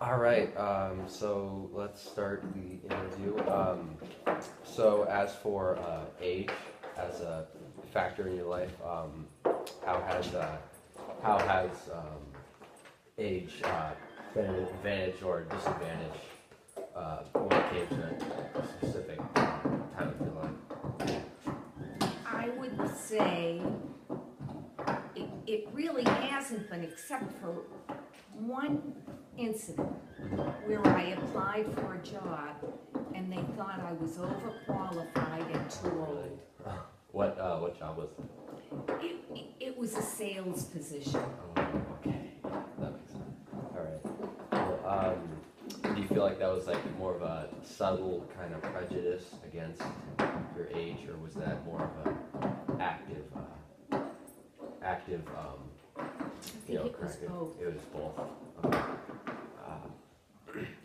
All right, so let's start the interview. So as for age as a factor in your life, how has how has age been an advantage or disadvantage when it came to a specific time of your life? I would say it really hasn't been, except for one incident where I applied for a job and they thought I was overqualified and too old. What job was it? It was a sales position. Oh, okay, that makes sense. All right. Well, do you feel like that was like more of a subtle kind of prejudice against your age, or was that more of a active, I think it was both. It was both. Okay.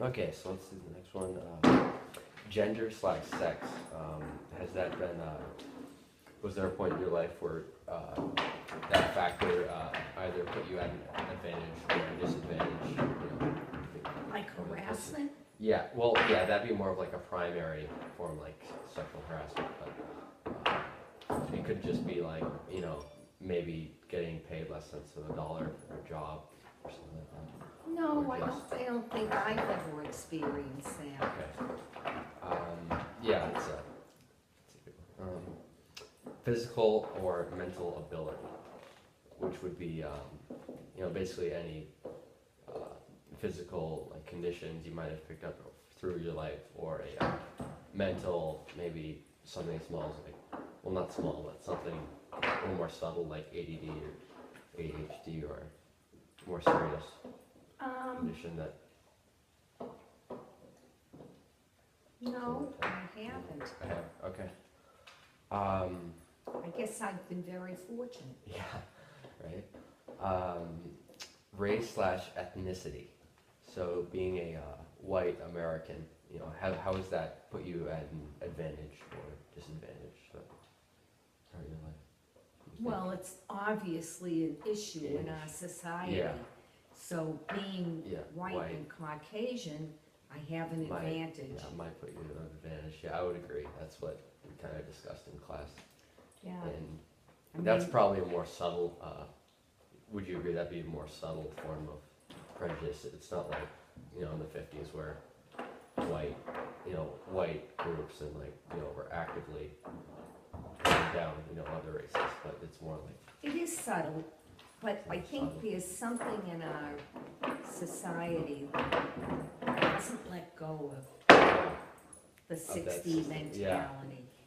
Okay, so let's do the next one. Gender/sex. Has that been? Was there a point in your life where that factor either put you at an advantage or a disadvantage? You know, Like harassment? Yeah. Well, yeah, that'd be more of like a primary form, like sexual harassment. But it could just be like, maybe getting paid less than $1 for a job or something like that. No, I don't think I've ever experienced that. Okay. Yeah, it's a good one. Physical or mental ability, which would be, basically any physical like conditions you might have picked up through your life, or a mental, maybe something small, like, well, not small, but something a little more subtle, like ADD or ADHD, or more serious condition that. No, I haven't. I have. Okay. I guess I've been very fortunate. Yeah, right. Race/ethnicity. So being a white American, how does that put you at an advantage or disadvantage throughout your life? Well, it's obviously an issue in our society. Yeah. So being white and Caucasian, I have an advantage. Yeah, might put you at an advantage. Yeah, I would agree. That's what we kind of discussed in class. Yeah. And that's probably a more subtle, would you agree that'd be a more subtle form of prejudice? It's not like, in the 50s where white groups and were actively putting down, other races, but it's more like. It is subtle, but I think there's something in our society that doesn't let go of the 60s mentality. Yeah,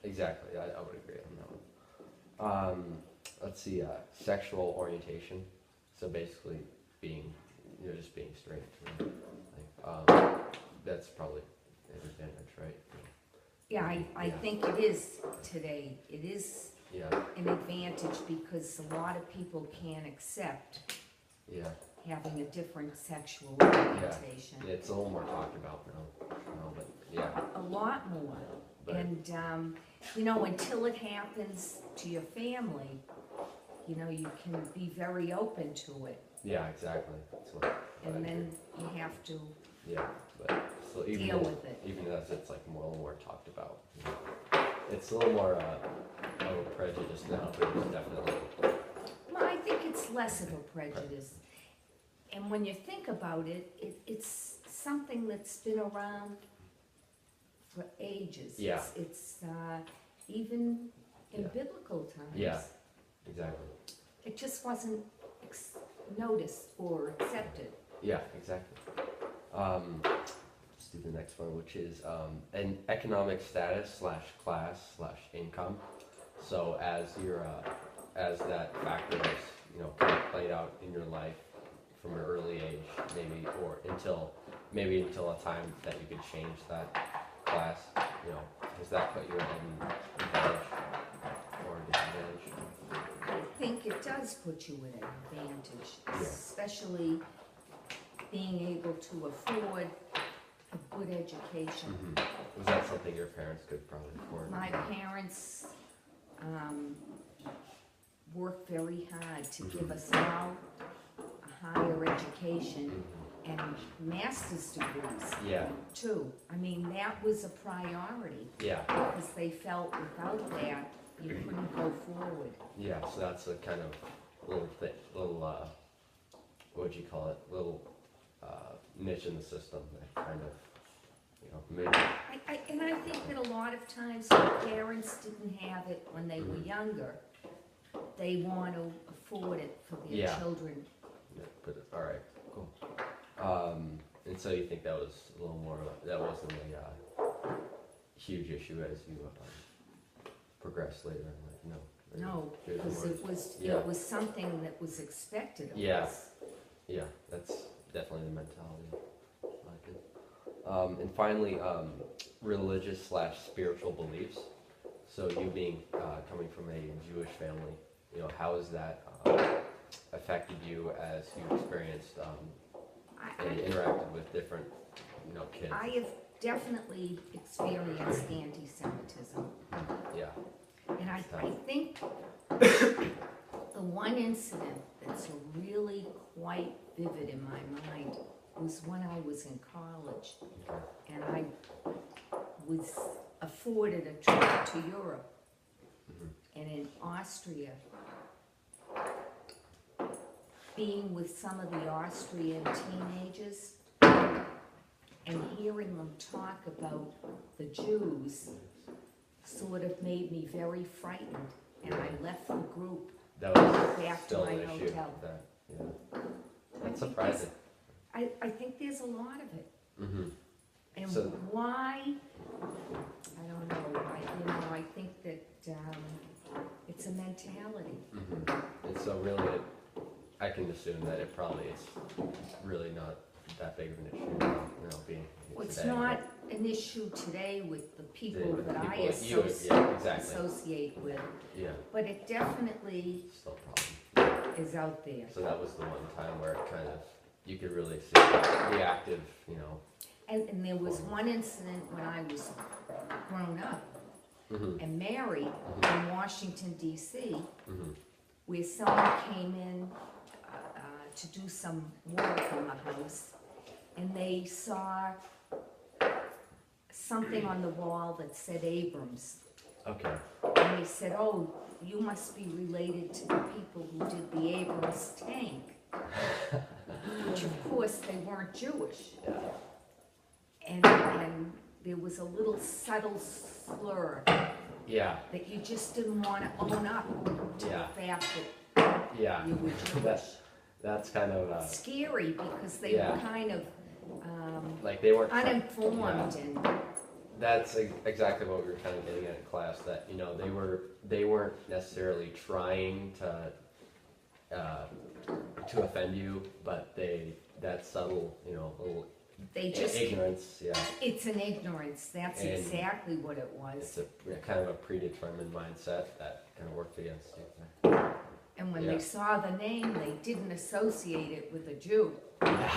exactly. I would agree on that one. Let's see, sexual orientation. So basically being, just being straight. That's probably an advantage, right? Yeah, I think it is today. It is an advantage because a lot of people can't accept having a different sexual orientation. Yeah, it's a little more talked about now, but yeah. A lot more. But, and, until it happens to your family, you can be very open to it. Yeah, exactly. That's what and then you have to but even deal with it. Even as it's like a little more talked about. It's a little more prejudice now, but it's definitely. Well, I think it's less of a prejudice. And when you think about it, it's something that's been around for ages. Yeah. It's even in biblical times. Yeah, exactly. It just wasn't noticed or accepted. Yeah, exactly. Let's do the next one, which is an economic status /class/income. So as as that factor is kind of played out in your life from an early age, maybe until a time that you could change that class, does that put you at an advantage or a disadvantage? I think it does put you at an advantage, especially being able to afford a good education. Mm-hmm. Was that something your parents could probably afford? My parents worked very hard to give us all a higher education, and master's degrees. Yeah. Too. I mean, that was a priority. Yeah. Because they felt without that, you couldn't go forward. Yeah, so that's a kind of little what would you call it? Little niche in the system that kind of, maybe. And I think that a lot of times when parents didn't have it when they were younger, they want to afford it for their children. Yeah, but all right, cool. And so you think that was a little more, that wasn't a huge issue as you progressed later in life? No. No, because it was something that was expected of us. Yeah, that's definitely the mentality. And finally, religious / spiritual beliefs. So you being coming from a Jewish family, how has that affected you as you experienced and interacted with different, kids? I have definitely experienced anti-Semitism. Yeah. And I think the one incident that's really quite vivid in my mind was when I was in college, and I was afforded a trip to Europe, and in Austria, being with some of the Austrian teenagers and hearing them talk about the Jews sort of made me very frightened, and I left the group that was back still to my an issue. hotel. That's surprising. I think there's a lot of it. And So, why? I don't know. I think that it's a mentality. And so really, I can assume that it probably is really not that big of an issue, being Well, it's today. not an issue today with the people that I associate with, but it definitely still a problem. is out there. So that was the one time where it kind of, you could really see the active, And there was one incident when I was grown up and married in Washington, D.C., where someone came in to do some work in the house, and they saw something on the wall that said Abrams. Okay. And they said, "Oh, you must be related to the people who did the Abrams tank," which of course they weren't Jewish. And there was a little subtle slur that you just didn't want to own up to the fact that you were Jewish. That's kind of scary, because they were kind of like they weren't uninformed and that's exactly what we were kind of getting at in class, that they weren't necessarily trying to offend you, but that subtle little ignorance, it's an ignorance. That's exactly what it was. It's a kind of a predetermined mindset that kind of worked against you. And when they saw the name, they didn't associate it with a Jew. That's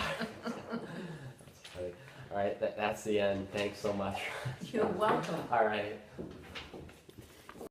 funny. All right, that's the end. Thanks so much. You're welcome. All right.